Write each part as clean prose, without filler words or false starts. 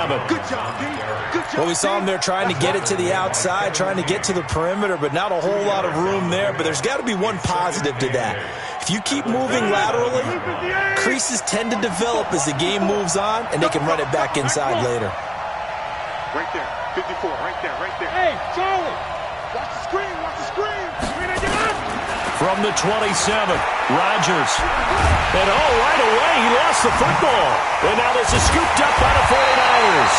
Good job, D. Good job. Well, we saw him there trying to get it to the outside, trying to get to the perimeter, but not a whole lot of room there. But there's got to be one positive to that. If you keep moving laterally, creases tend to develop as the game moves on, and they can run it back inside later. Right there, 54, right there, right there. Hey, Charlie, watch the screen, watch the screen. From the 27th, Rodgers. And right away, he lost the football. And now this is scooped up by the 49ers.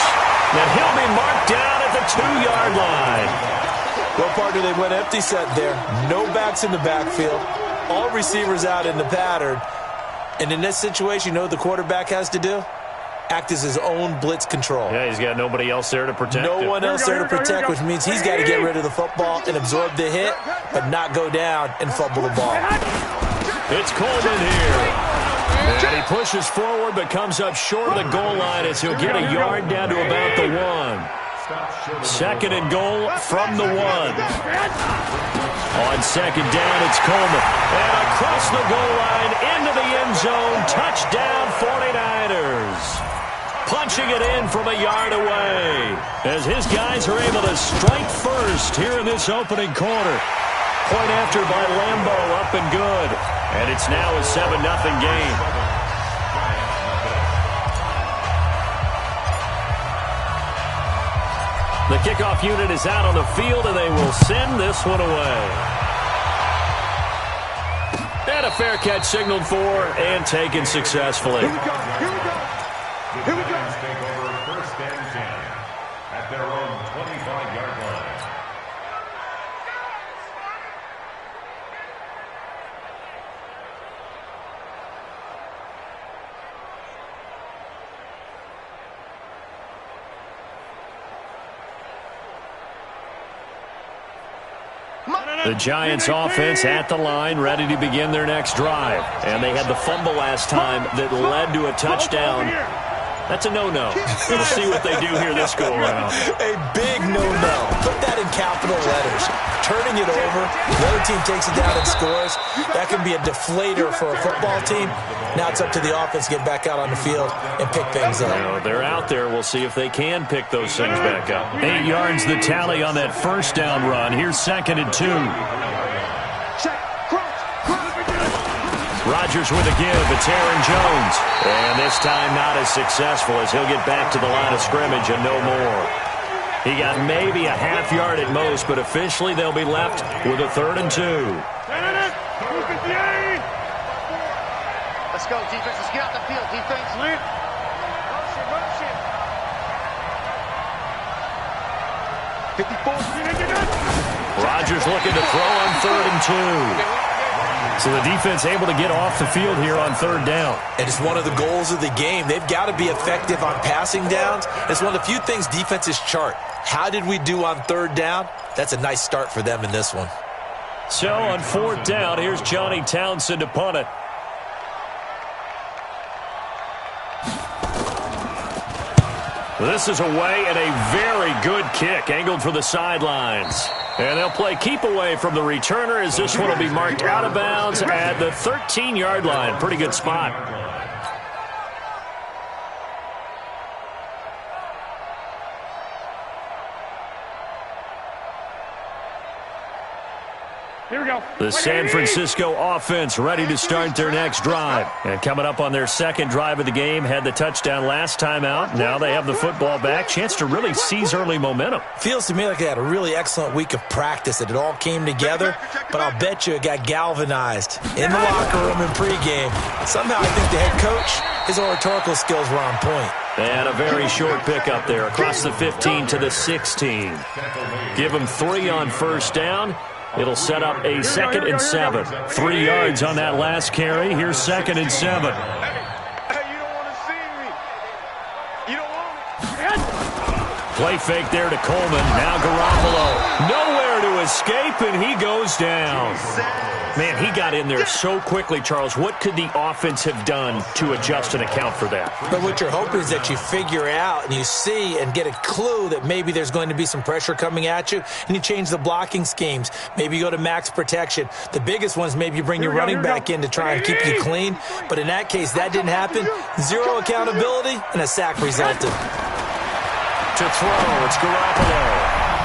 And he'll be marked down at the 2-yard line. Well, partner, they went empty set there. No backs in the backfield. All receivers out in the pattern. And in this situation, you know what the quarterback has to do? Act as his own blitz control. Yeah, he's got nobody else there to protect him. No one else there to protect, which means he's got to get rid of the football and absorb the hit, but not go down and fumble the ball. It's Coleman here. And he pushes forward, but comes up short of the goal line as he'll get a yard down to about the 1. Second and goal from the 1. On second down, it's Coleman. And across the goal line, into the end zone, touchdown 49ers. Punching it in from a yard away as his guys are able to strike first here in this opening quarter. Point after by Lambo, up and good. And it's now a 7-0 game. The kickoff unit is out on the field, and they will send this one away. And a fair catch signaled for and taken successfully. Here we go, here we go. Here we go. Take over first and 10 at their own 25-yard line. The Giants offense at the line, ready to begin their next drive. And they had the fumble last time that led to a touchdown. That's a no-no. We'll see what they do here this go-around. A big no-no. Put that in capital letters. Turning it over, the other team takes it down and scores. That can be a deflator for a football team. Now it's up to the offense to get back out on the field and pick things up. Well, they're out there. We'll see if they can pick those things back up. 8 yards the tally on that first down run. Here's second and 2. Rodgers with a give. It's Aaron Jones. And this time not as successful as he'll get back to the line of scrimmage and no more. He got maybe a half yard at most, but officially they'll be left with a 3rd and 2. Let's go, defense. Let's get out the field, defense. Motion, motion. 54. Rodgers looking to throw on 3rd and 2. So the defense able to get off the field here on 3rd down. And it's one of the goals of the game. They've got to be effective on passing downs. It's one of the few things defenses chart. How did we do on 3rd down? That's a nice start for them in this one. So on 4th down, here's Johnny Townsend to punt it. This is away and a very good kick, angled for the sidelines. And they'll play keep away from the returner as this one will be marked out of bounds at the 13-yard line. Pretty good spot. Here we go. The San Francisco offense ready to start their next drive. And coming up on their second drive of the game, had the touchdown last time out. Now they have the football back. Chance to really seize early momentum. Feels to me like they had a really excellent week of practice, that it all came together, but I'll bet you it got galvanized in the locker room and pregame. Somehow I think the head coach, his oratorical skills were on point. And a very short pickup there across the 15 to the 16. Give them 3 on first down. It'll set up a 2nd and 7. 3 yards on that last carry. Here's 2nd and 7. Hey, you don't want to see me. You don't want me. Play fake there to Coleman. Now Garoppolo. Nowhere to escape, and he goes down. Man, he got in there so quickly, Charles. What could the offense have done to adjust and account for that? But what you're hoping is that you figure out and you see and get a clue that maybe there's going to be some pressure coming at you, and you change the blocking schemes. Maybe you go to max protection. The biggest ones, maybe you bring your running back in to try and keep you clean. But in that case, that didn't happen. 0 accountability, and a sack resulted. To throw, it's Garoppolo.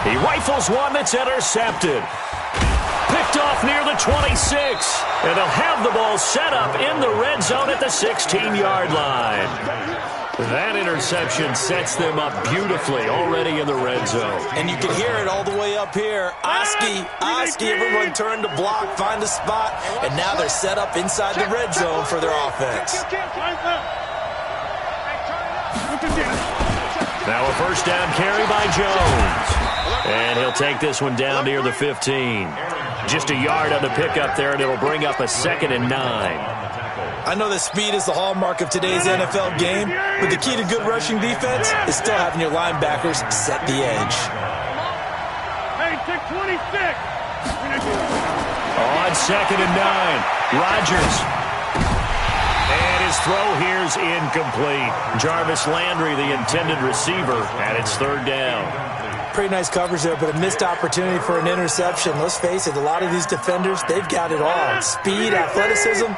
He rifles one that's intercepted. Picked off near the 26. And they'll have the ball set up in the red zone at the 16-yard line. That interception sets them up beautifully already in the red zone. And you can hear it all the way up here. Oski, everyone turned to block, find a spot, and now they're set up inside the red zone for their offense. Now a first down carry by Jones. And he'll take this one down near the 15. Just a yard on the pickup there, and it'll bring up a 2nd and 9. I know that speed is the hallmark of today's NFL game, but the key to good rushing defense is still having your linebackers set the edge. Hey, 626. On 2nd and 9, Rodgers. And his throw here's incomplete. Jarvis Landry, the intended receiver, and it's 3rd down. Pretty nice coverage there, but a missed opportunity for an interception. Let's face it, a lot of these defenders, they've got it all. Speed, athleticism,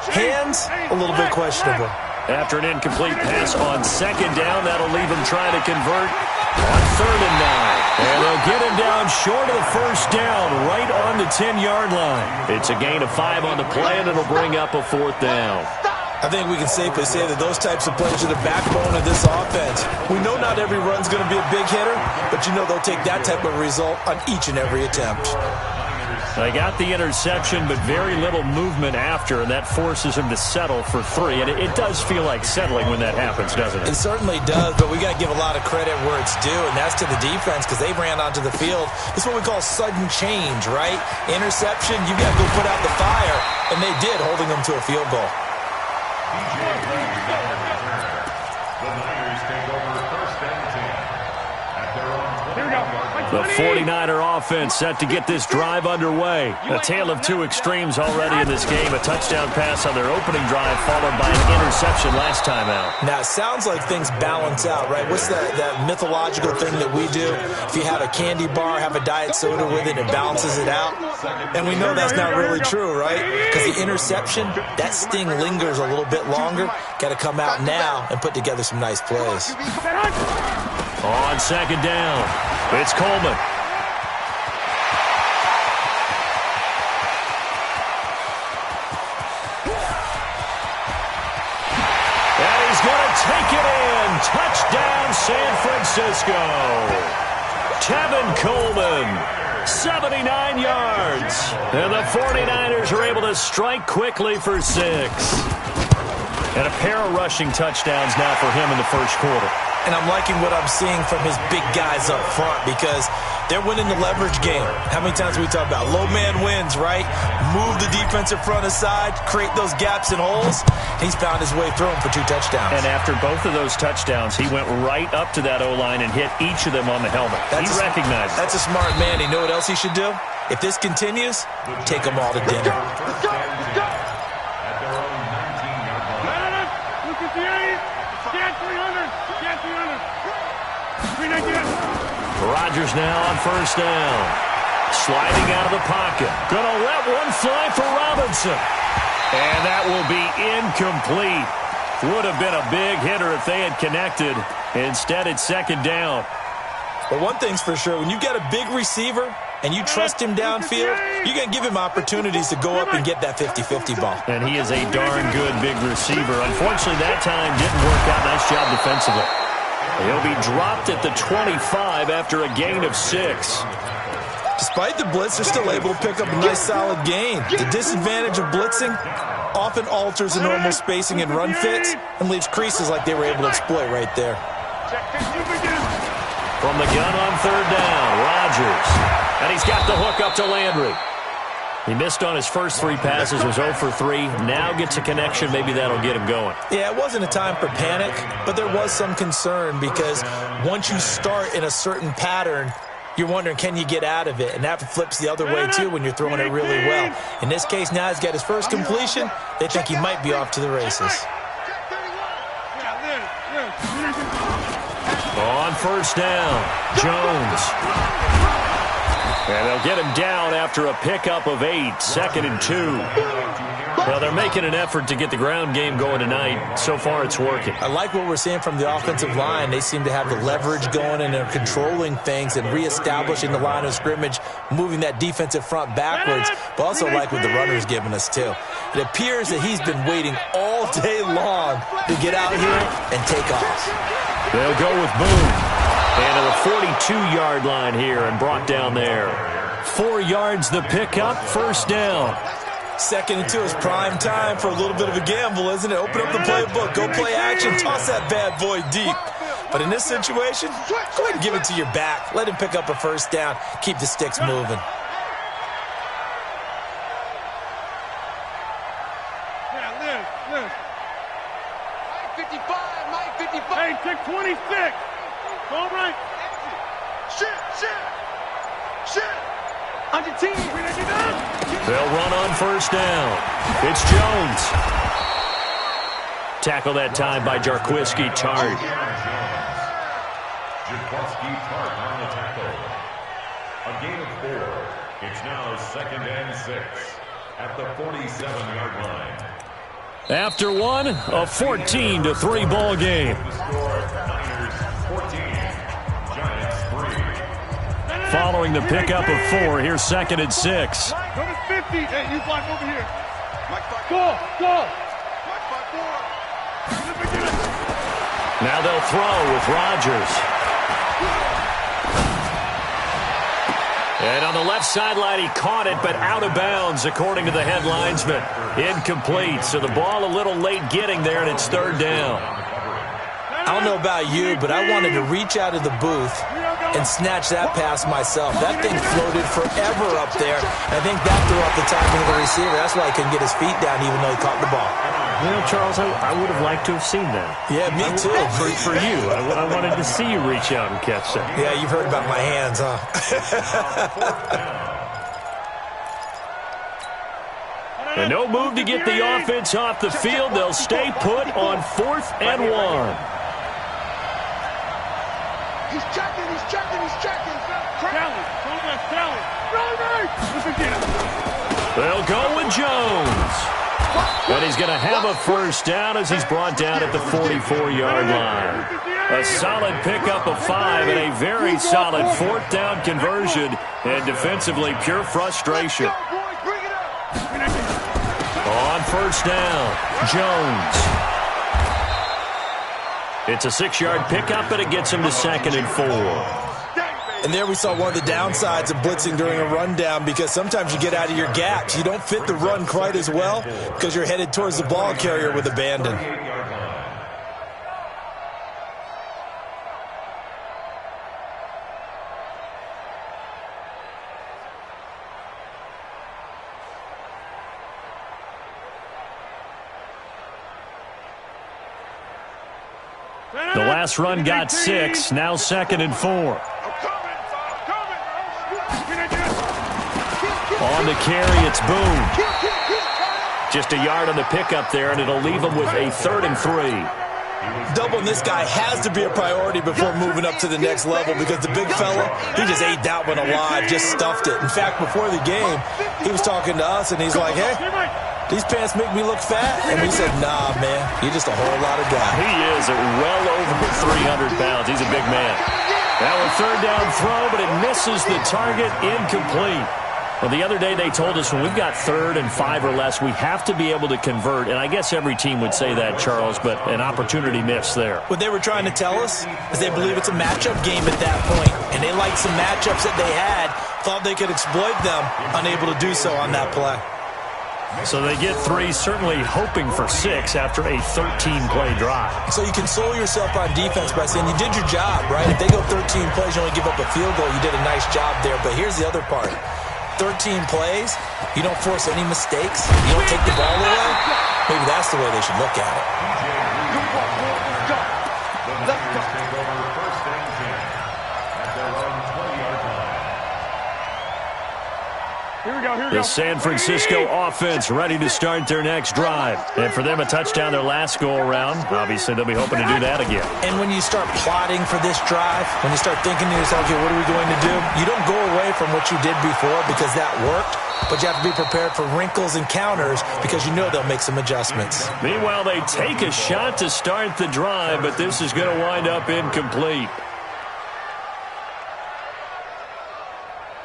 hands, a little bit questionable. After an incomplete pass on 2nd down, that'll leave him trying to convert on 3rd and 9. And they'll get him down short of the first down, right on the 10-yard line. It's a gain of 5 on the play, and it'll bring up a 4th down. I think we can safely say that those types of plays are the backbone of this offense. We know not every run's going to be a big hitter, but you know they'll take that type of result on each and every attempt. They got the interception, but very little movement after, and that forces him to settle for 3. And it does feel like settling when that happens, doesn't it? It certainly does, but we got to give a lot of credit where it's due, and that's to the defense because they ran onto the field. It's what we call sudden change, right? Interception, you got to go put out the fire, and they did, holding them to a field goal. The Niners take over 1st and 10 at their own 20-yard line. The 49er offense set to get this drive underway. A tale of two extremes already in this game. A touchdown pass on their opening drive followed by an interception last time out. Now, it sounds like things balance out, right? What's that mythological thing that we do? If you have a candy bar, have a diet soda with it, it balances it out. And we know that's not really true, right? Because the interception, that sting lingers a little bit longer. Got to come out now and put together some nice plays. On 2nd down, it's Coleman. And he's going to take it in. Touchdown, San Francisco. Tevin Coleman, 79 yards. And the 49ers are able to strike quickly for 6. And a pair of rushing touchdowns now for him in the first quarter. And I'm liking what I'm seeing from his big guys up front because they're winning the leverage game. How many times we talk about low man wins, right? Move the defensive front aside, create those gaps and holes. He's found his way through them for 2 touchdowns. And after both of those touchdowns, he went right up to that O-line and hit each of them on the helmet. He recognized it. That's a smart man. You know what else he should do? If this continues, take them all to dinner. Let's go. At their own 19-yard line. Look at the 8. Scan 300. Scan 300. 390. Rodgers now on first down. Sliding out of the pocket. Gonna let one fly for Robinson. And that will be incomplete. Would have been a big hitter if they had connected. Instead, it's 2nd down. But one thing's for sure, when you got a big receiver and you trust him downfield, you're going to give him opportunities to go up and get that 50-50 ball. And he is a darn good big receiver. Unfortunately, that time didn't work out. Nice job defensively. He'll be dropped at the 25 after a gain of 6. Despite the blitz, they're still able to pick up a nice solid gain. The disadvantage of blitzing often alters the normal spacing and run fits and leaves creases like they were able to exploit right there. From the gun on 3rd down, Rodgers. And he's got the hook up to Landry. He missed on his first 3 passes, was 0 for 3. Now gets a connection. Maybe that'll get him going. Yeah, it wasn't a time for panic, but there was some concern because once you start in a certain pattern, you're wondering, can you get out of it? And that flips the other way, too, when you're throwing it really well. In this case, now he's got his first completion. They think he might be off to the races. On first down, Jones. And they'll get him down after a pickup of 8, 2nd and 2. Well, they're making an effort to get the ground game going tonight. So far, it's working. I like what we're seeing from the offensive line. They seem to have the leverage going, and they're controlling things and reestablishing the line of scrimmage, moving that defensive front backwards, but also like what the runner's giving us, too. It appears that he's been waiting all day long to get out here and take off. They'll go with Boone. And to the 42-yard line here and brought down there. 4 yards the pickup, first down. 2nd and 2 is prime time for a little bit of a gamble, isn't it? Open up the playbook, go play action, toss that bad boy deep. But in this situation, go ahead and give it to your back. Let him pick up a first down. Keep the sticks moving. Mike 55, Mike 55. Hey, check 26. All right. Shit. On your team. They'll run on first down. It's Jones. Tackle that time by Jarquiski Tart. Jarquiski Tart on the tackle. A gain of 4. It's now 2nd and 6 at the 47-yard line. After one, a 14-3 ball game. The score, Niners 14, Giants 3. Following the pickup of 4, here's 2nd and 6. Number 50. Hey, you block over here. Go. Now they'll throw with Rodgers. And on the left sideline, he caught it, but out of bounds, according to the head linesman. Incomplete, so the ball a little late getting there, and it's 3rd down. I don't know about you, but I wanted to reach out of the booth and snatch that pass myself. That thing floated forever up there. I think that threw off the timing of the receiver. That's why he couldn't get his feet down even though he caught the ball. You know, Charles, I would have liked to have seen that. Yeah, me too. For you. I wanted to see you reach out and catch that. Yeah, you've heard about my hands, huh? And no move to get the offense off the field. They'll stay put on 4th and 1. He's checking. They'll go with Jones. And he's going to have a first down as he's brought down at the 44-yard line. A solid pickup of 5 and a very solid 4th down conversion. And defensively, pure frustration. On first down, Jones. It's a 6-yard pickup, and it gets him to 2nd and 4. And there we saw one of the downsides of blitzing during a rundown, because sometimes you get out of your gaps. You don't fit the run quite as well because you're headed towards the ball carrier with abandon. The last run got 6, now 2nd and 4. On the carry, it's Boone. Just a yard on the pickup there, and it'll leave him with a 3rd and 3. Doubling this guy has to be a priority before moving up to the next level, because the big fella, he just ate that one alive, just stuffed it. In fact, before the game, he was talking to us, and he's like, hey, these pants make me look fat. And we said, nah, man, you're just a whole lot of guy. He is at well over 300 pounds. He's a big man. Now a 3rd down throw, but it misses the target, incomplete. Well, the other day they told us when we've got 3rd and 5 or less, we have to be able to convert. And I guess every team would say that, Charles, but an opportunity missed there. What they were trying to tell us is they believe it's a matchup game at that point. And they liked some matchups that they had, thought they could exploit them, unable to do so on that play. So they get 3, certainly hoping for 6 after a 13-play drive. So you console yourself on defense by saying you did your job, right? If they go 13 plays, you only give up a field goal, you did a nice job there. But here's the other part. 13 plays, you don't force any mistakes, you don't take the ball away. Maybe that's the way they should look at it. Here we The San Francisco offense ready to start their next drive. And for them, a touchdown their last go-around. Obviously, they'll be hoping to do that again. And when you start plotting for this drive, when you start thinking to yourself, okay, what are we going to do? You don't go away from what you did before because that worked, but you have to be prepared for wrinkles and counters because you know they'll make some adjustments. Meanwhile, they take a shot to start the drive, but this is going to wind up incomplete.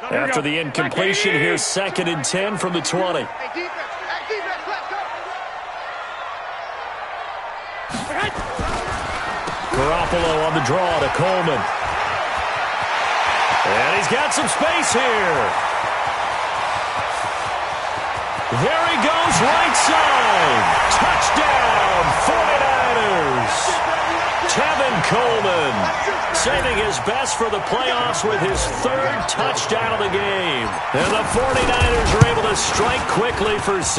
After the incompletion, here's 2nd and 10 from the 20. Garoppolo on the draw to Coleman. And he's got some space here. There he goes, right side. Touchdown, 49ers. Tevin Coleman saving his best for the playoffs with his 3rd touchdown of the game. And the 49ers are able to strike quickly for 6.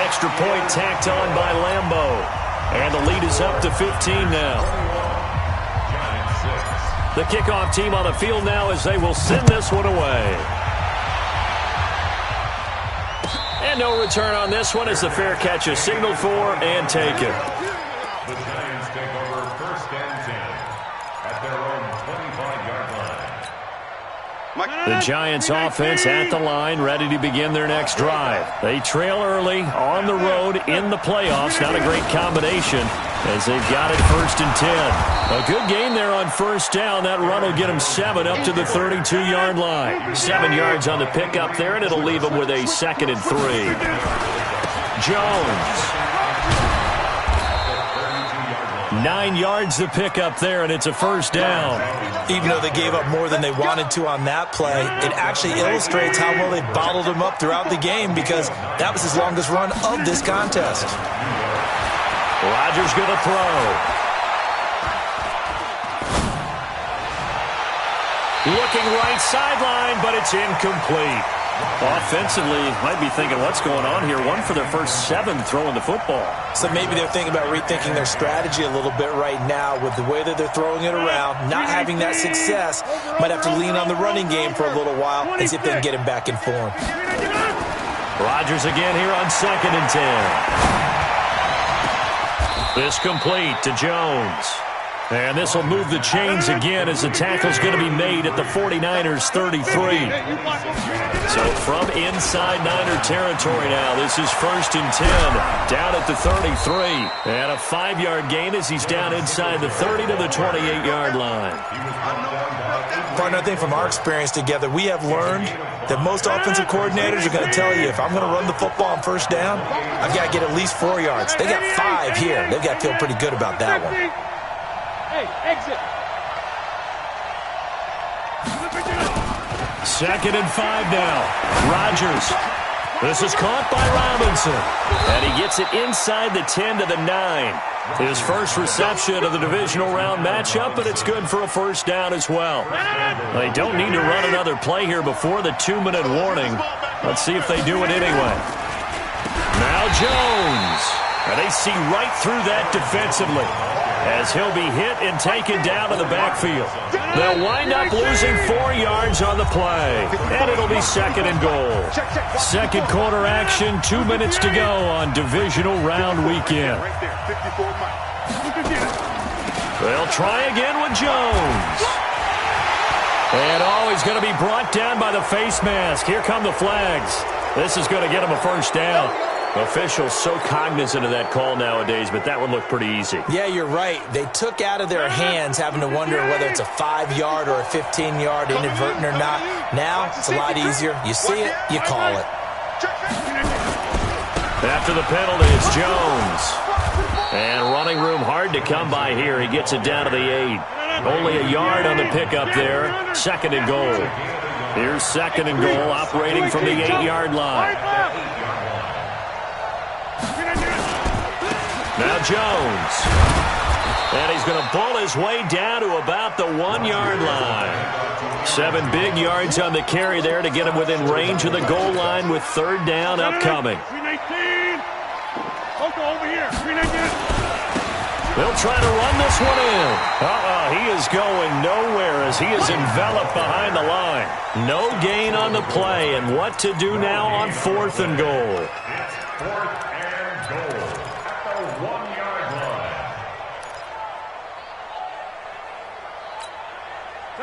Extra point tacked on by Lambeau. And the lead is up to 15 now. The kickoff team on the field now as they will send this one away. And no return on this one as the fair catch is signaled for and taken. The Giants take over 1st and 10 at their own 25-yard line. The Giants offense at the line, ready to begin their next drive. They trail early on the road in the playoffs. Not a great combination as they've got it 1st and 10. A good game there on 1st down. That run will get them 7 up to the 32-yard line. 7 yards on the pickup there, and it'll leave them with a 2nd and 3. Jones. 9 yards to pick up there, and it's a 1st down. Even though they gave up more than they wanted to on that play, it actually illustrates how well they bottled him up throughout the game because that was his longest run of this contest. Rodgers going to throw. Looking right sideline, but it's incomplete. Offensively, might be thinking, what's going on here? 1 for their first 7 throwing the football. So maybe they're thinking about rethinking their strategy a little bit right now with the way that they're throwing it around, not having that success. Might have to lean on the running game for a little while and see if they can get him back in form. Rodgers again here on 2nd and 10. This complete to Jones. And this will move the chains again as the tackle's going to be made at the 49ers 33. So from inside Niner territory now, this is 1st and 10, down at the 33. And a 5-yard gain as he's down inside the 30 to the 28-yard line. Partner, I think from our experience together, we have learned that most offensive coordinators are going to tell you, if I'm going to run the football on 1st down, I've got to get at least 4 yards. They got 5 here. They've got to feel pretty good about that one. Hey, exit. 2nd and 5 now. Rodgers. This is caught by Robinson. And he gets it inside the 10 to the 9. His first reception of the divisional round matchup, but it's good for a 1st down as well. They don't need to run another play here before the 2-minute warning. Let's see if they do it anyway. Now Jones. And they see right through that defensively as he'll be hit and taken down to the backfield. They'll wind up losing 4 yards on the play, and it'll be 2nd and goal. 2nd quarter action, 2 minutes to go on divisional round weekend. They'll try again with Jones. And he's going to be brought down by the face mask. Here come the flags. This is going to get him a 1st down. Officials so cognizant of that call nowadays, but that one looked pretty easy. Yeah, you're right. They took out of their hands having to wonder whether it's a 5-yard or a 15-yard inadvertent or not. Now, it's a lot easier. You see it, you call it. After the penalty, it's Jones. And running room hard to come by here. He gets it down to the 8. Only a yard on the pickup there. 2nd and goal. Here's 2nd and goal, operating from the 8-yard line. Now Jones. And he's going to bull his way down to about the 1-yard line. 7 big yards on the carry there to get him within range of the goal line with 3rd down upcoming. They'll try to run this one in. He is going nowhere as he is enveloped behind the line. No gain on the play, and what to do now on 4th and goal. It's 4th and goal at the 1-yard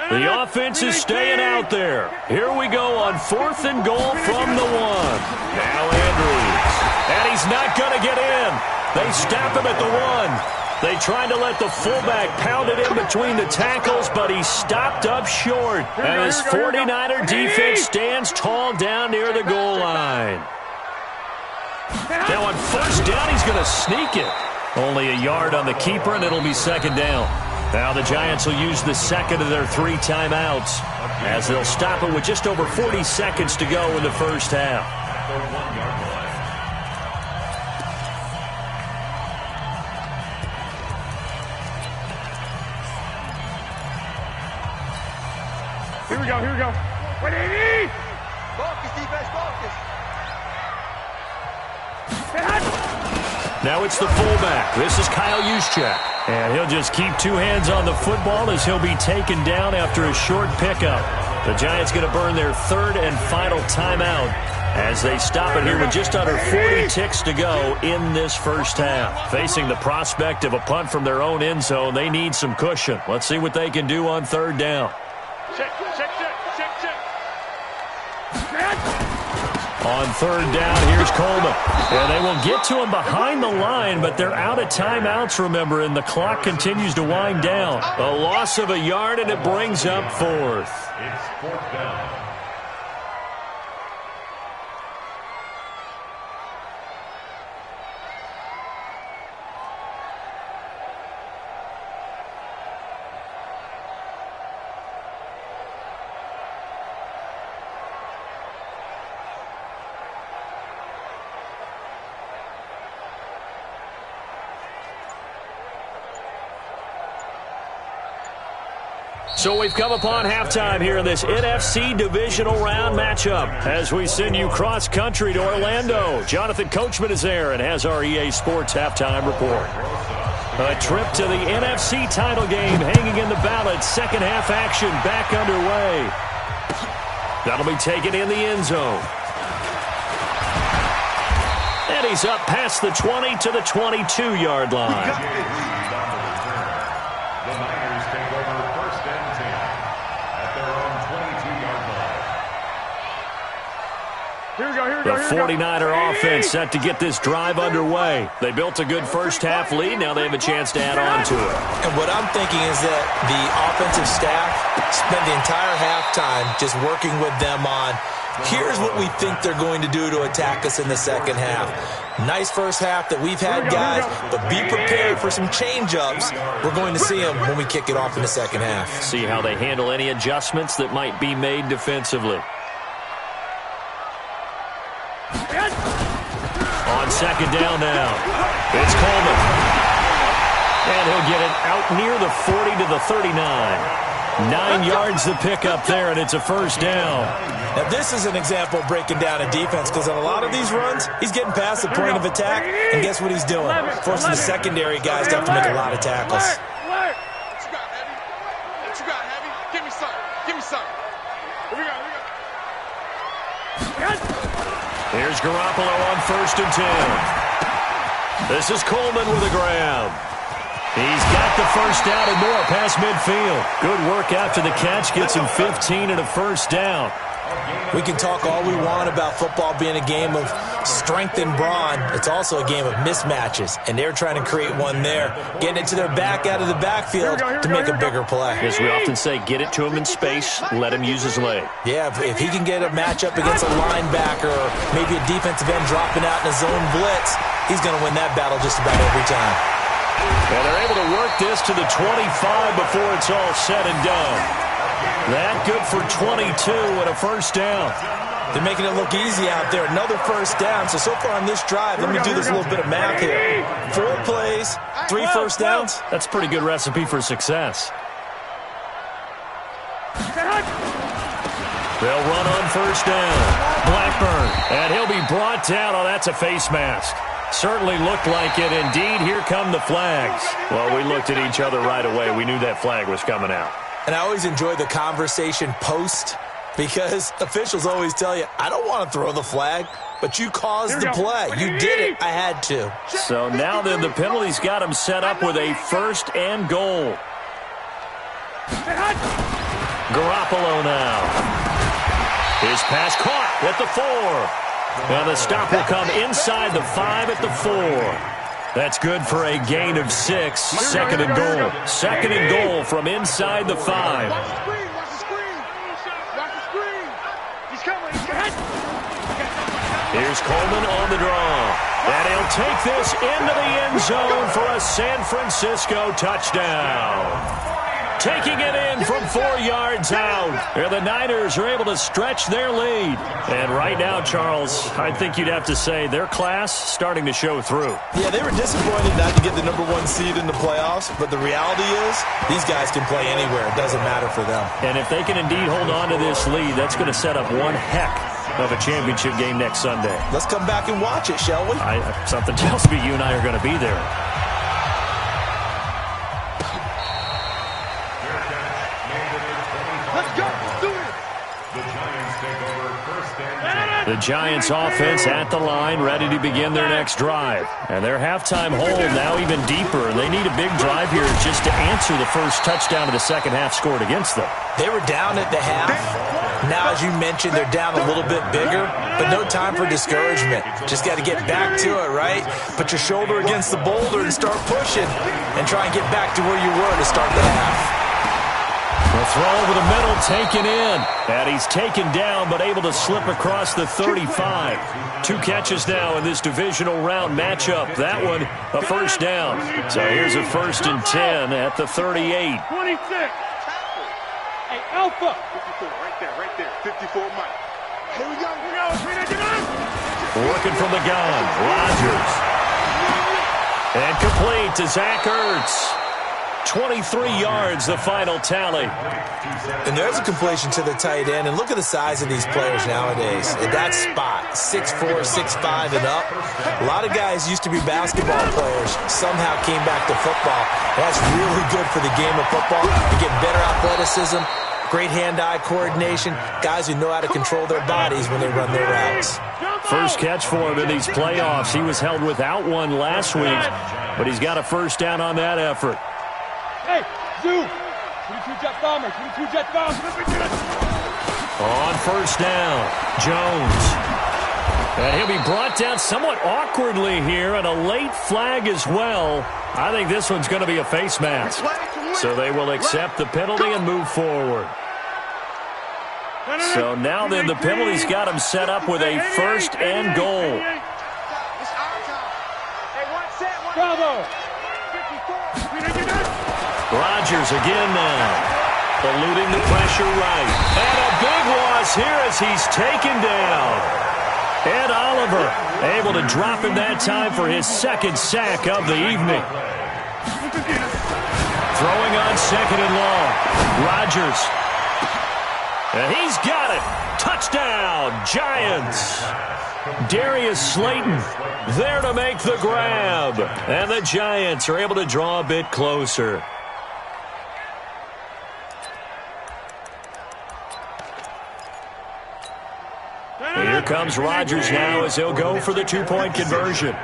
line. The offense is staying out there. Here we go on 4th and goal from the 1. Now Andrews. And he's not going to get in. They stop him at the 1. They tried to let the fullback pound it in between the tackles, but he stopped up short. And his 49er defense stands tall down near the goal line. Now on 1st down, he's going to sneak it. Only a yard on the keeper, and it'll be 2nd down. Now the Giants will use the 2nd of their 3 timeouts as they'll stop it with just over 40 seconds to go in the 1st half. The 1-yard line. Here we go. What do you need? Focus, defense, focus. Now it's the fullback. This is Kyle Juszczyk. And he'll just keep 2 hands on the football as he'll be taken down after a short pickup. The Giants going to burn their 3rd and final timeout as they stop it here with just under 40 ticks to go in this 1st half. Facing the prospect of a punt from their own end zone, they need some cushion. Let's see what they can do on 3rd down. Check. On 3rd down, here's Coleman. And they will get to him behind the line, but they're out of timeouts, remember, and the clock continues to wind down. A loss of a yard, and it brings up 4th. It's 4th down. So we've come upon halftime here in this NFC divisional round matchup as we send you cross-country to Orlando. Jonathan Coachman is there and has our EA Sports halftime report. A trip to the NFC title game hanging in the balance. 2nd half action back underway. That'll be taken in the end zone. And he's up past the 20 to the 22-yard line. The Niners take over 1st and 10 at their own 22-yard line. The 49er offense set to get this drive underway. They built a good 1st half lead. Now they have a chance to add on to it. And what I'm thinking is that the offensive staff spent the entire halftime just working with them on, here's what we think they're going to do to attack us in the 2nd half. Nice 1st half that we've had, guys, but be prepared for some change-ups. We're going to see them when we kick it off in the 2nd half. See how they handle any adjustments that might be made defensively. On 2nd down now, it's Coleman. And he'll get it out near the 40 to the 39. 9 yards to pick up there, and it's a 1st down. Now, this is an example of breaking down a defense because on a lot of these runs, he's getting past the point of attack, and guess what he's doing? Forcing the secondary guys to have to make a lot of tackles. What you got, Heavy? Give me some. Here we go. Here's Garoppolo on 1st and 10. This is Coleman with a grab. He's got the 1st down and more past midfield. Good work after the catch. Gets him 15 and a 1st down. We can talk all we want about football being a game of strength and brawn. It's also a game of mismatches, and they're trying to create one there, getting it to their back out of the backfield to make a bigger play. As we often say, get it to him in space, let him use his leg. Yeah, if he can get a matchup against a linebacker or maybe a defensive end dropping out in a zone blitz, he's going to win that battle just about every time. And they're able to work this to the 25 before it's all said and done. That good for 22 and a 1st down. They're making it look easy out there. Another 1st down. So far on this drive, let me do this little bit of math here. 4 plays, 3 1st downs. That's a pretty good recipe for success. They'll run on 1st down. Blackburn, and he'll be brought down. Oh, that's a face mask. Certainly looked like it. Indeed, here come the flags. Well, we looked at each other right away. We knew that flag was coming out. And I always enjoy the conversation post because officials always tell you, I don't want to throw the flag, but you caused the play. You did it. I had to. So now then the penalty's got him set up with a 1st and goal. Garoppolo now. His pass caught at the 4. And the stop will come inside the 5 at the 4. That's good for a gain of 6. 2nd and goal. 2nd and goal from inside the 5. Watch the screen. Watch the screen. Watch the screen. He's coming. He's coming. Here's Coleman on the draw. And he'll take this into the end zone for a San Francisco touchdown. Taking it in from 4 yards out. And the Niners are able to stretch their lead. And right now, Charles, I think you'd have to say their class starting to show through. Yeah, they were disappointed not to get the #1 seed in the playoffs, but the reality is these guys can play anywhere. It doesn't matter for them. And if they can indeed hold on to this lead, that's going to set up one heck of a championship game next Sunday. Let's come back and watch it, shall we? Something tells me you and I are going to be there. The Giants offense at the line, ready to begin their next drive. And their halftime hole now even deeper. They need a big drive here just to answer the first touchdown of the second half scored against them. They were down at the half. Now, as you mentioned, they're down a little bit bigger, but no time for discouragement. Just got to get back to it, right? Put your shoulder against the boulder and start pushing and try and get back to where you were to start the half. The throw over the middle taken in. And he's taken down but able to slip across the 35. 2 catches now in this divisional round matchup. That one a first down. So here's a 1st and 10 at the 38. 26. Hey, Alpha. 54, right there. 54, Mike. Here we go. Working from the gun. Rodgers. And complete to Zach Ertz. 23 yards, the final tally. And there's a completion to the tight end. And look at the size of these players nowadays. At that spot, 6'4", 6'5", and up. A lot of guys used to be basketball players, somehow came back to football. That's really good for the game of football. You get better athleticism, great hand-eye coordination, guys who know how to control their bodies when they run their routes. First catch for him in these playoffs. He was held without one last week, but he's got a first down on that effort. Hey, Zoo! 22 jet bombers, 22 jet bombers. On first down, Jones. And he'll be brought down somewhat awkwardly here, and a late flag as well. I think this one's going to be a face mask. So they will accept the penalty and move forward. So now then the penalty's got him set up with a 1st and goal. Bravo! Rodgers again now, eluding the pressure right. And a big loss here as he's taken down. Ed Oliver able to drop him that time for his 2nd sack of the evening. Throwing on 2nd and long. Rodgers. And he's got it. Touchdown, Giants. Darius Slayton there to make the grab. And the Giants are able to draw a bit closer. Here comes Rodgers now as he'll go for the 2-point conversion.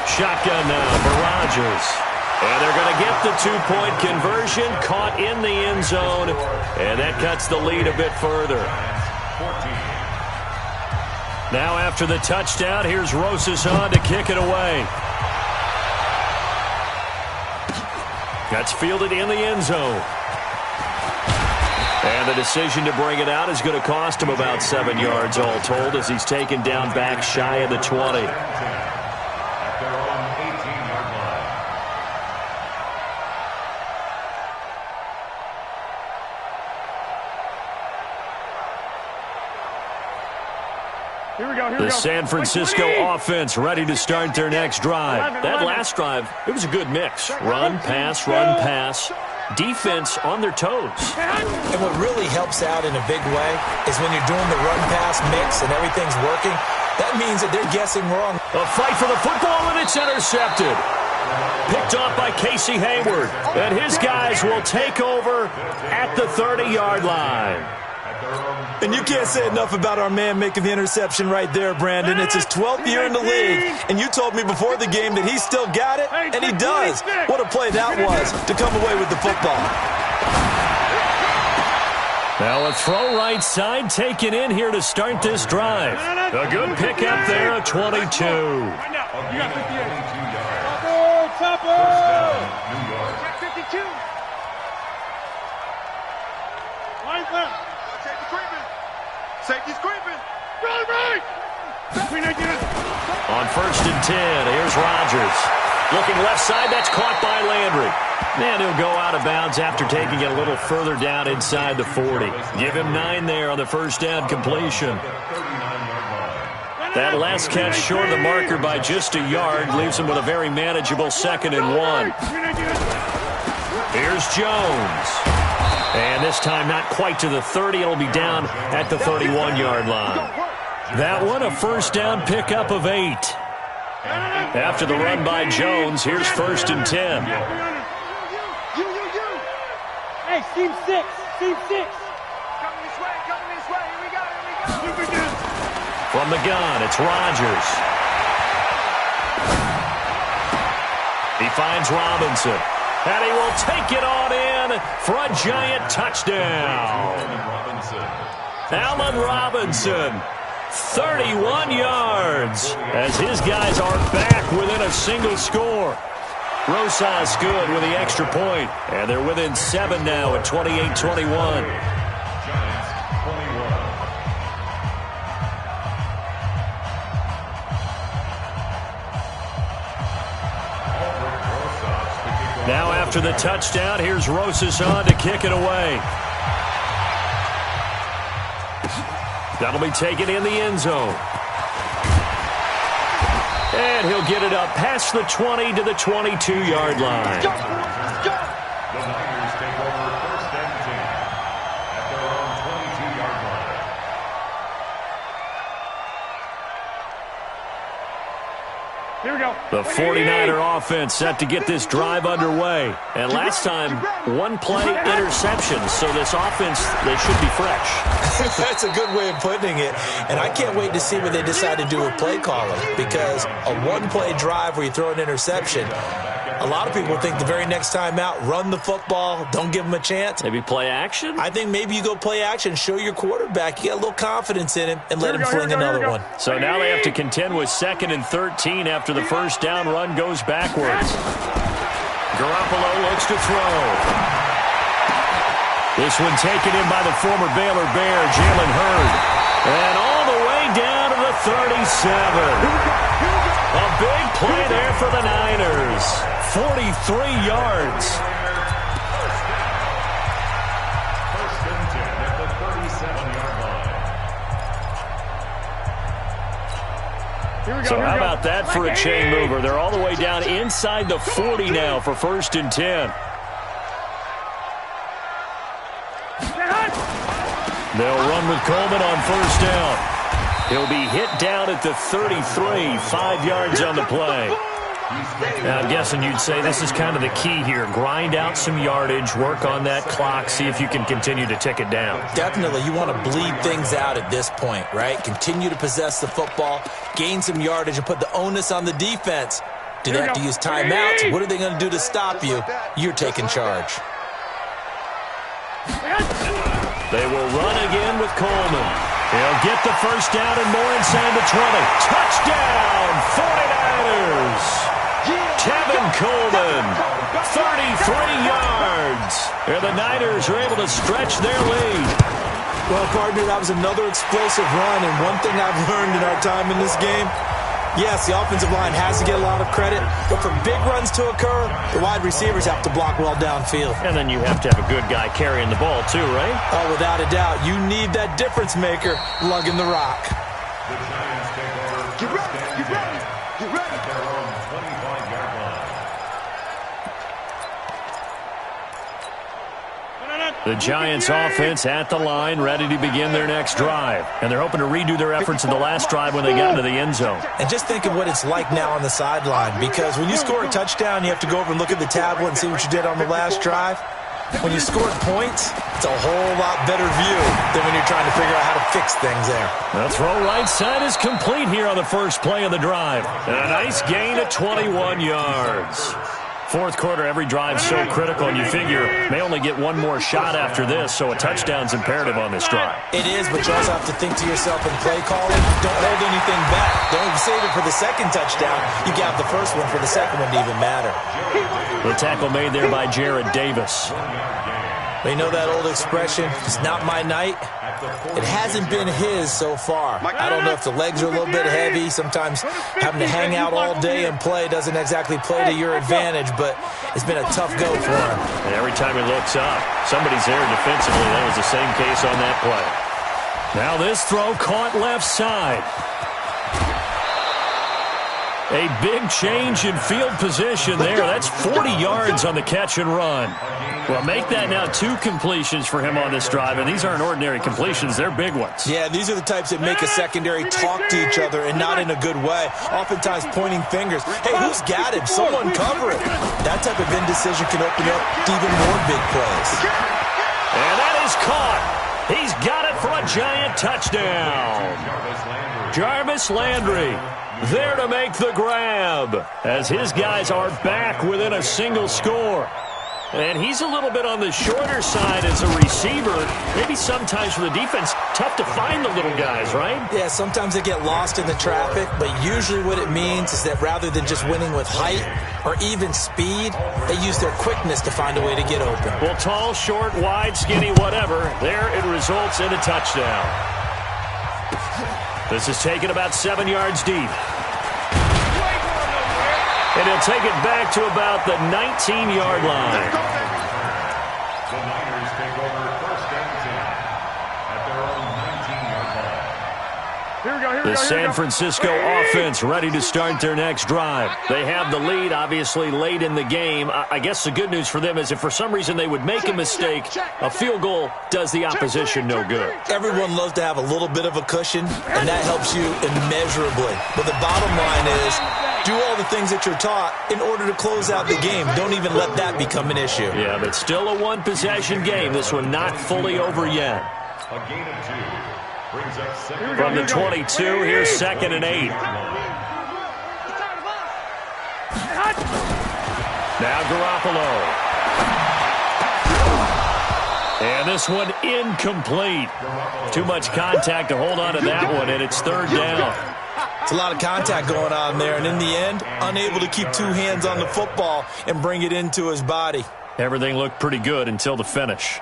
Shotgun now for Rodgers. And they're going to get the 2-point conversion, caught in the end zone, and that cuts the lead a bit further. Now after the touchdown, here's Rosas on to kick it away. That's fielded in the end zone. And the decision to bring it out is going to cost him about 7 yards all told as he's taken down back shy of the 20. The San Francisco offense ready to start their next drive. That last drive, it was a good mix. Run, pass. Defense on their toes. And what really helps out in a big way is when you're doing the run-pass mix and everything's working, That means that they're guessing wrong. A fight for the football, and it's intercepted. Picked off by Casey Hayward. And his guys will take over at the 30-yard line. And you can't say enough about our man making the interception right there, Brandon. It's his 12th year in the league, and you told me before the game that he still got it, and he does. What a play that was to come away with the football. Now a throw right side taken in here to start this drive. A good pickup there at 22. Safety's creeping. Right. On 1st and 10, here's Rodgers. Looking left side, that's caught by Landry. And he'll go out of bounds after taking it a little further down inside the 40. Give him 9 there on the first down completion. That last catch short of the marker by just a yard leaves him with a very manageable 2nd and 1. Here's Jones. And this time not quite to the 30. It'll be down at the 31-yard line. That one a first down pickup of 8. After the run by Jones, here's 1st and 10. Hey, team 6. Team 6. Coming this way. Here we go. From the gun, it's Rodgers. He finds Robinson. And he will take it on in for a giant touchdown. Allen Robinson, 31 yards, as his guys are back within a single score. Rosas good with the extra point, and they're within 7 now at 28-21. Now after the touchdown, here's Rosas on to kick it away. That'll be taken in the end zone. And he'll get it up past the 20 to the 22-yard line. The Niners take over 1st and 10 at their own 22-yard line. Here we go. The 49er offense set to get this drive underway. And last time, 1 play interception. So this offense, they should be fresh. That's a good way of putting it. And I can't wait to see what they decide to do with play calling. Because a 1-play drive where you throw an interception, a lot of people think the very next time out, run the football, don't give them a chance. Maybe play action? I think maybe you go play action, show your quarterback, you got a little confidence in him, and let him fling another one. So now they have to contend with 2nd and 13 after the first down run goes backwards. Garoppolo looks to throw. This one taken in by the former Baylor Bear, Jalen Hurd. And all the way down to the 37. A big play there for the Niners. 43 yards. 1st and 10 at the 37-yard line. So how about that for a chain mover? They're all the way down inside the 40 now for 1st and 10. They'll run with Coleman on 1st down. He'll be hit down at the 33, 5 yards on the play. Now, I'm guessing you'd say this is kind of the key here. Grind out some yardage, work on that clock, see if you can continue to tick it down. Definitely, you want to bleed things out at this point, right? Continue to possess the football, gain some yardage, and put the onus on the defense. Do they have to use timeouts? What are they going to do to stop you? You're taking charge. They will run again with Coleman. He'll get the first down and more inside the 20. Touchdown, 49ers. Tevin Coleman, 33 yards. And the Niners are able to stretch their lead. Well, partner, that was another explosive run, and one thing I've learned in our time in this game, yes, the offensive line has to get a lot of credit, but for big runs to occur, the wide receivers have to block well downfield. And then you have to have a good guy carrying the ball too, right? Oh, without a doubt. You need that difference maker lugging the rock. The Giants take over 1st and 10 at their own 25-yard line. The Giants offense at the line, ready to begin their next drive. And they're hoping to redo their efforts in the last drive when they got into the end zone. And just think of what it's like now on the sideline, because when you score a touchdown, you have to go over and look at the tablet and see what you did on the last drive. When you scored points, it's a whole lot better view than when you're trying to figure out how to fix things there. The throw right side is complete here on the first play of the drive. And a nice gain of 21 yards. Fourth quarter, every drive so critical, and you figure may only get one more shot after this, so a touchdown's imperative on this drive. It is, but you also have to think to yourself in play calling, don't hold anything back. Don't save it for the second touchdown. You got the first one for the second one to even matter. The tackle made there by Jared Davis. They know that old expression, it's not my night. It hasn't been his so far. I don't know if the legs are a little bit heavy. Sometimes having to hang out all day and play doesn't exactly play to your advantage, but it's been a tough go for him. And every time he looks up, somebody's there defensively. That was the same case on that play. Now this throw caught left side. A big change in field position there. That's 40 yards on the catch and run. Well, make that now 2 completions for him on this drive, and these aren't ordinary completions. They're big ones. Yeah, these are the types that make a secondary talk to each other, and not in a good way. Oftentimes pointing fingers. Hey, who's got him? Someone cover it. That type of indecision can open up to even more big plays. And that is caught. He's got it for a Giant touchdown. Jarvis Landry there to make the grab as his guys are back within a single score. And he's a little bit on the shorter side as a receiver. Maybe sometimes for the defense, tough to find the little guys, right? Yeah, sometimes they get lost in the traffic, but usually what it means is that rather than just winning with height or even speed, they use their quickness to find a way to get open. Well, tall, short, wide, skinny, whatever, there it results in a touchdown. This is taken about 7 yards deep. And he'll take it back to about the 19-yard line. The Niners take over first and 10 at their own 19-yard line. Here we go, The San Francisco offense ready to start their next drive. They have the lead, obviously, late in the game. I guess the good news for them is if for some reason they would make a mistake, a field goal does the opposition no good. Everyone loves to have a little bit of a cushion, and that helps you immeasurably. But the bottom line is, do all the things that you're taught in order to close out the game. Don't even let that become an issue. Yeah, but still a one-possession game. This one not fully over yet. A gain of 2 brings up second. From the 22, here's 2nd and 8. Now Garoppolo. And this one incomplete. Too much contact to hold on to that one, and it's 3rd down. It's a lot of contact going on there, and in the end, unable to keep 2 hands on the football and bring it into his body. Everything looked pretty good until the finish.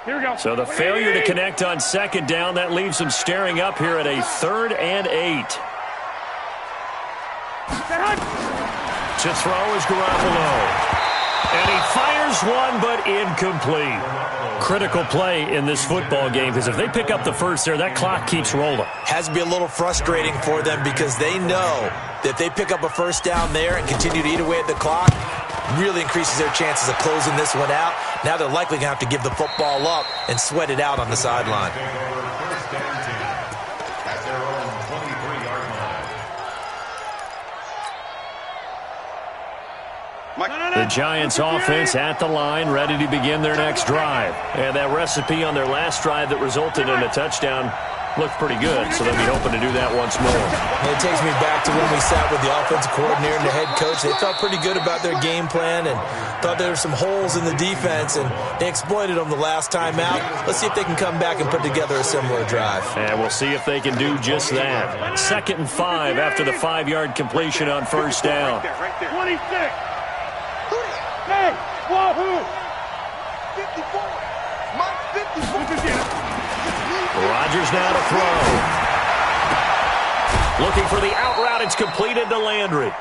Here we go. So the failure to connect on 2nd down, that leaves him staring up here at a 3rd and 8. To throw is Garoppolo. And he fires one, but incomplete. Critical play in this football game, because if they pick up the first there, that clock keeps rolling. Has to be a little frustrating for them because they know that if they pick up a first down there and continue to eat away at the clock, really increases their chances of closing this one out. Now they're likely going to have to give the football up and sweat it out on the sideline. The Giants offense at the line, ready to begin their next drive. And that recipe on their last drive that resulted in a touchdown looked pretty good, so they'll be hoping to do that once more. And it takes me back to when we sat with the offensive coordinator and the head coach. They felt pretty good about their game plan and thought there were some holes in the defense, and they exploited them the last time out. Let's see if they can come back and put together a similar drive. And we'll see if they can do just that. 2nd and 5 after the 5-yard completion on 1st down. 26. Hey, wahoo! 54. Mike 54. Rodgers now to throw. Looking for the out route. It's completed to Landry.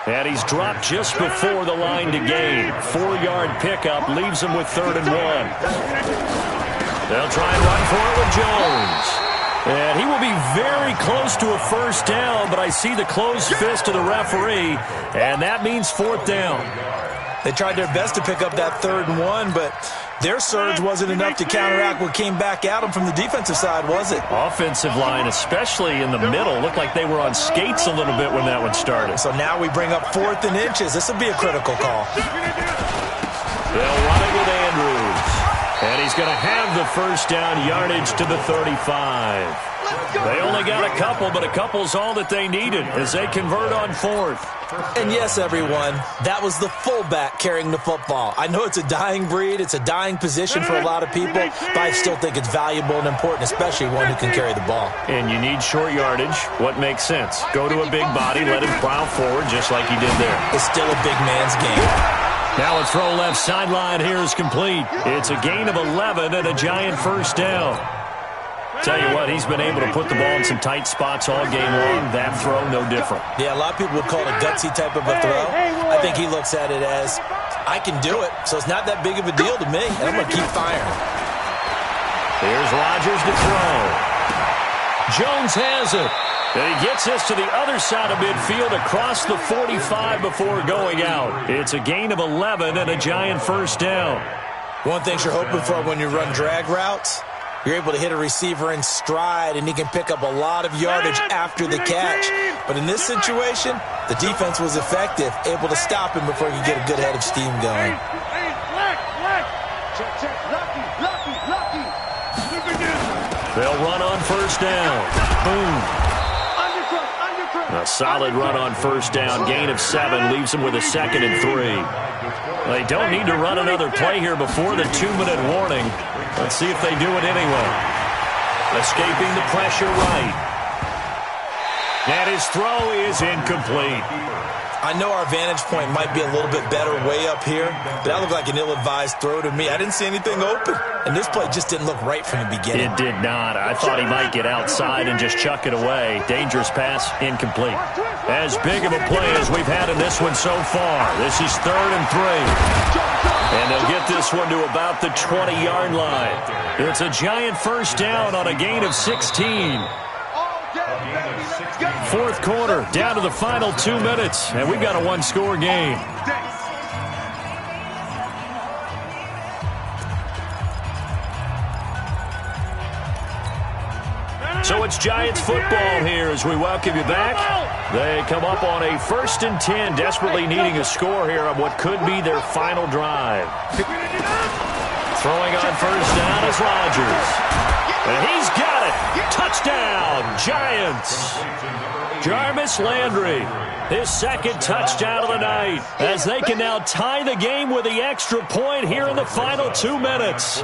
And he's dropped just before the line to gain. 4-yard pickup leaves him with 3rd and 1. They'll try and run for it with Jones. And he will be very close to a first down, but I see the closed fist of the referee, and that means 4th down. They tried their best to pick up that 3rd and 1, but their surge wasn't enough to counteract what came back at them from the defensive side, was it? Offensive line, especially in the middle, looked like they were on skates a little bit when that one started. So now we bring up 4th and inches. This will be a critical call. They'll run it with Andrews. And he's going to have the first down, yardage to the 35. They only got a couple, but a couple's all that they needed as they convert on 4th. And yes, everyone, that was the fullback carrying the football. I know it's a dying breed, it's a dying position for a lot of people, but I still think it's valuable and important, especially one who can carry the ball. And you need short yardage. What makes sense? Go to a big body, let him plow forward just like he did there. It's still a big man's game. Now a throw left sideline here is complete. It's a gain of 11 and a Giant first down. Tell you what, he's been able to put the ball in some tight spots all game long. That throw, no different. Yeah, a lot of people would call it a gutsy type of a throw. I think he looks at it as, I can do it, so it's not that big of a deal to me, and I'm going to keep firing. Here's Rodgers to throw. Jones has it. And he gets this to the other side of midfield across the 45 before going out. It's a gain of 11 and a Giant first down. One thing you're hoping for when you run drag routes, you're able to hit a receiver in stride, and he can pick up a lot of yardage after the catch. But in this situation, the defense was effective, able to stop him before he could get a good head of steam going. They'll run on first down. Boom. A solid run on first down. Gain of 7 leaves them with a 2nd and 3. They don't need to run another play here before the 2-minute warning. Let's see if they do it anyway. Escaping the pressure right. And his throw is incomplete. I know our vantage point might be a little bit better way up here, but that looked like an ill-advised throw to me. I didn't see anything open, and this play just didn't look right from the beginning. It did not. I thought he might get outside and just chuck it away. Dangerous pass, incomplete. As big of a play as we've had in this one so far. This is 3rd and 3. And they'll get this one to about the 20-yard line. It's a Giant first down on a gain of 16. 4th quarter, down to the final 2 minutes, and we've got a 1-score game. So it's Giants football here as we welcome you back. They come up on a 1st and 10, desperately needing a score here on what could be their final drive. Throwing on first down is Rodgers. And he's got it. Touchdown, Giants. Jarvis Landry, his 2nd touchdown of the night, as they can now tie the game with the extra point here in the final 2 minutes.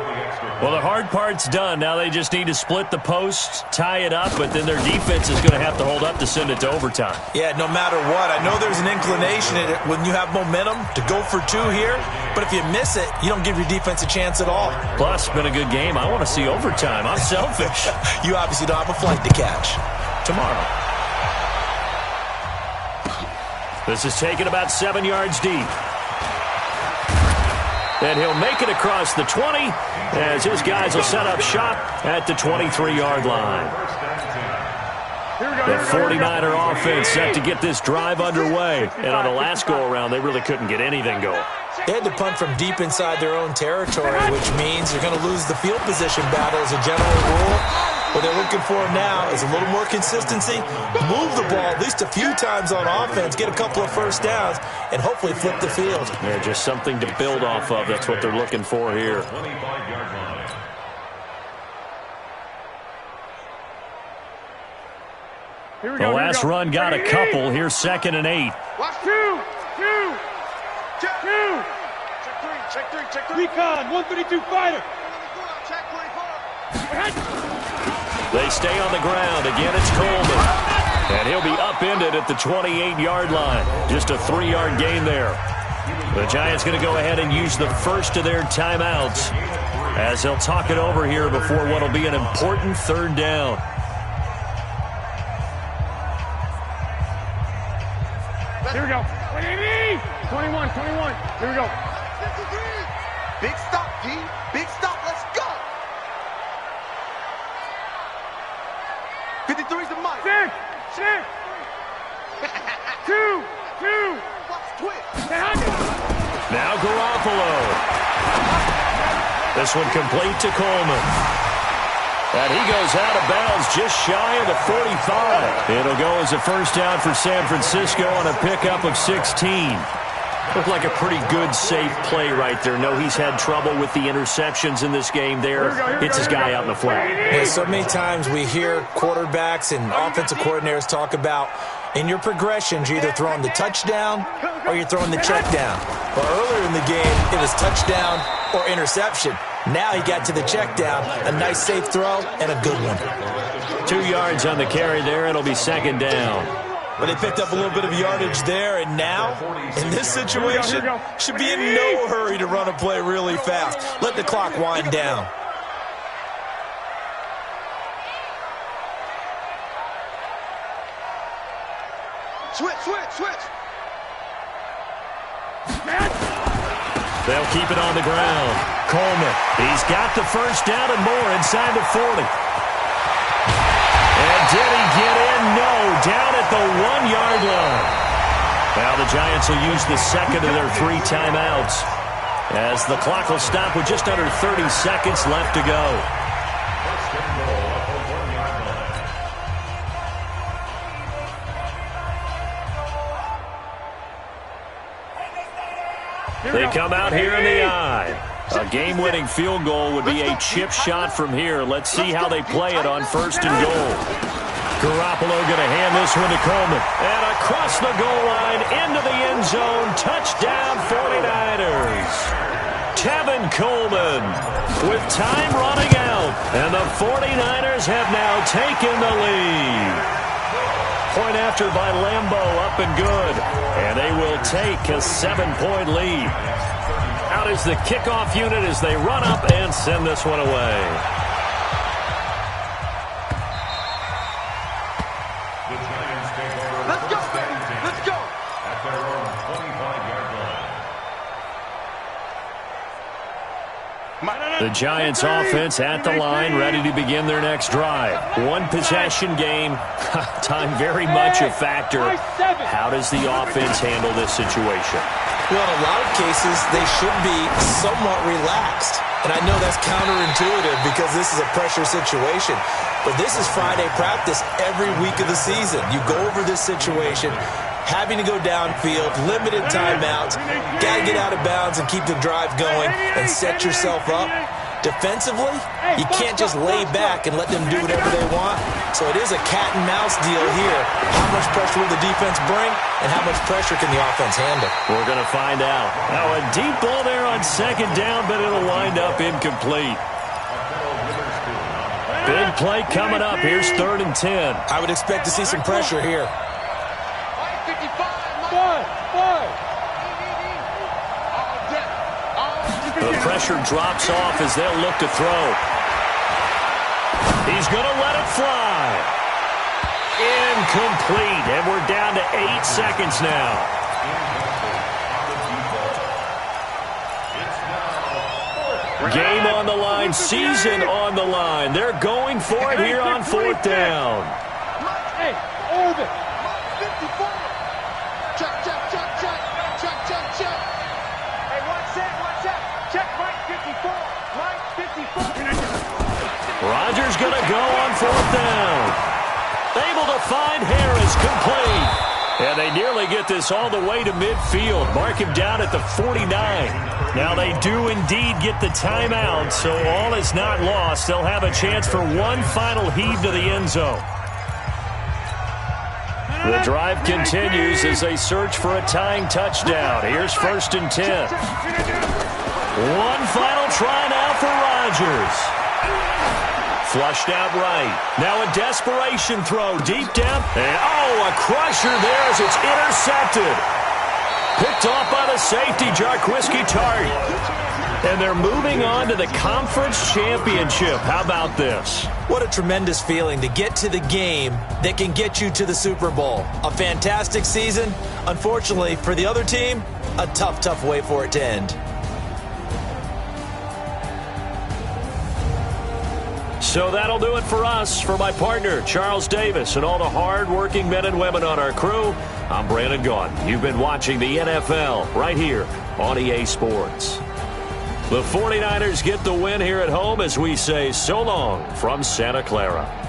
Well, the hard part's done. Now they just need to split the posts, tie it up, but then their defense is going to have to hold up to send it to overtime. Yeah, no matter what. I know there's an inclination in it when you have momentum to go for 2 here, but if you miss it, you don't give your defense a chance at all. Plus, it's been a good game. I want to see overtime. I'm selfish. You obviously don't have a flight to catch. Tomorrow. This is taken about 7 yards deep. And he'll make it across the 20 as his guys will set up shop at the 23-yard line. The 49er offense set to get this drive underway. And on the last go-around, they really couldn't get anything going. They had to punt from deep inside their own territory, which means you're going to lose the field position battle as a general rule. What they're looking for now is a little more consistency, move the ball at least a few times on offense, get a couple of first downs, and hopefully flip the field. Yeah, just something to build off of. That's what they're looking for here. The last run got a couple. Here's 2nd and 8. Watch 2. Check 2. Check 3. Check 3. Recon, 132 fighter. Check 24. They stay on the ground. Again, it's Coleman. And he'll be upended at the 28-yard line. Just a 3-yard gain there. The Giants going to go ahead and use the first of their timeouts as they'll talk it over here before what will be an important 3rd down. Here we go. 21. Here we go. Big stop, G. Big stop. Let's go. 53's the mic. 6. 2. Watch twist. Now Garoppolo. This one complete to Coleman. And he goes out of bounds just shy of the 45. It'll go as a first down for San Francisco on a pickup of 16. Looked like a pretty good, safe play right there. No, he's had trouble with the interceptions in this game there. Hits his guy out in the flat. Yeah, so many times we hear quarterbacks and offensive coordinators talk about in your progressions, you're either throwing the touchdown or you're throwing the check down. Well, earlier in the game, it was touchdown or interception. Now he got to the check down, a nice safe throw, and a good one. 2 yards on the carry there. It'll be second down. But they picked up a little bit of yardage there, and now, in this situation, should be in no hurry to run a play really fast. Let the clock wind down. Switch. They'll keep it on the ground. Coleman, he's got the first down and more inside the 40. And did he get in? No, down at the 1-yard line. Now the Giants will use the second of their 3 timeouts as the clock will stop with just under 30 seconds left to go. They come out here in the eye. A game-winning field goal would be a chip shot from here. Let's see how they play it on first and goal. Garoppolo going to hand this one to Coleman. And across the goal line, into the end zone. Touchdown, 49ers. Tevin Coleman with time running out. And the 49ers have now taken the lead. Point after by Lambeau, up and good. And they will take a 7-point lead. Out is the kickoff unit as they run up and send this one away. The Giants take over. Let's go! At their own 25-yard line. The Giants offense at the line, ready to begin their next drive. One possession game. Time very much a factor. How does the offense handle this situation? Well, in a lot of cases, they should be somewhat relaxed. And I know that's counterintuitive because this is a pressure situation. But this is Friday practice every week of the season. You go over this situation, having to go downfield, limited timeouts, got to get out of bounds and keep the drive going and set yourself up. Defensively, you can't just lay back and let them do whatever they want. So it is a cat and mouse deal here. How much pressure will the defense bring and how much pressure can the offense handle? We're going to find out. Now a deep ball there on second down, but it'll wind up incomplete. Big play coming up. Here's 3rd and 10. I would expect to see some pressure here. The pressure drops off as they'll look to throw. He's going to let it fly. Incomplete, and we're down to 8 seconds now. Game on the line, season on the line. They're going for it here on 4th down. Hey, Orbit. 54. Check. Hey, watch that. Check Mike 54. Mike 54. Rodgers going to go on 4th down. Able to find Harris, complete. And they nearly get this all the way to midfield. Mark him down at the 49. Now they do indeed get the timeout, so all is not lost. They'll have a chance for one final heave to the end zone. The drive continues as they search for a tying touchdown. Here's 1st and 10. One final try now for Rodgers. Flushed out right. Now a desperation throw deep down. And a crusher there as it's intercepted. Picked off by the safety, Jarquiski Tart. And they're moving on to the conference championship. How about this? What a tremendous feeling to get to the game that can get you to the Super Bowl. A fantastic season. Unfortunately, for the other team, a tough way for it to end. So that'll do it for us. For my partner, Charles Davis, and all the hard-working men and women on our crew, I'm Brandon Gaudin. You've been watching the NFL right here on EA Sports. The 49ers get the win here at home as we say so long from Santa Clara.